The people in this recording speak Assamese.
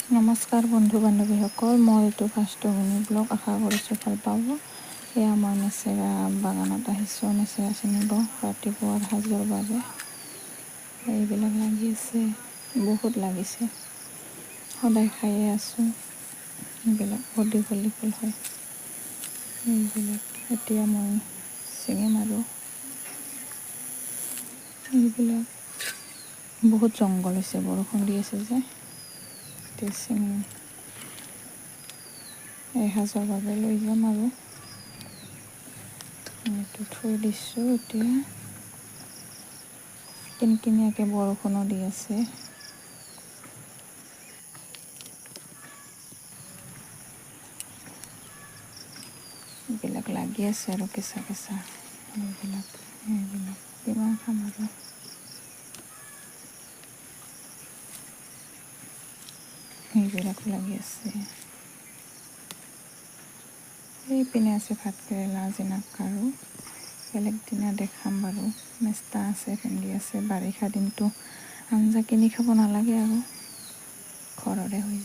নমস্কাৰ বন্ধু বান্ধৱীসকল, মই এইটো ফাৰ্ষ্ট মিনি ব্লগ। আশা কৰিছোঁ ভাল পাব। এয়া মই নেচেৰা বাগানত আহিছোঁ নেচেৰা ছিঙিব ৰাতিপুৱাৰ সাজৰ বাবে। এইবিলাক লাগি আছে, বহুত লাগিছে, সদায় খায়ে আছোঁ। এইবিলাক বহুত দীঘল দীঘল হয়। এইবিলাক এতিয়া মই ছিঙিম আৰু এইবিলাক বহুত জংঘল হৈছে, বৰষুণ দি আছে যে। এতিয়া ছিঙিম, এসাঁজৰ বাবে লৈ যাম আৰু এইটো থৈ দিছোঁ। এতিয়া কিনকিনীয়াকৈ বৰষুণো দি আছে। এইবিলাক লাগি আছে আৰু কেঁচা কেঁচা এইবিলাক কিমান খাম আৰু এইবিলাকো লাগি আছে। এইপিনে আছে ভাতকেৰেলা, জিনাক আৰু বেলেগ দিনা দেখাম বাৰু। মেষ্টা আছে, ভেন্দি আছে। বাৰিষা দিনটো আঞ্জা কিনি খাব নালাগে আৰু ঘৰৰে হৈ যায়।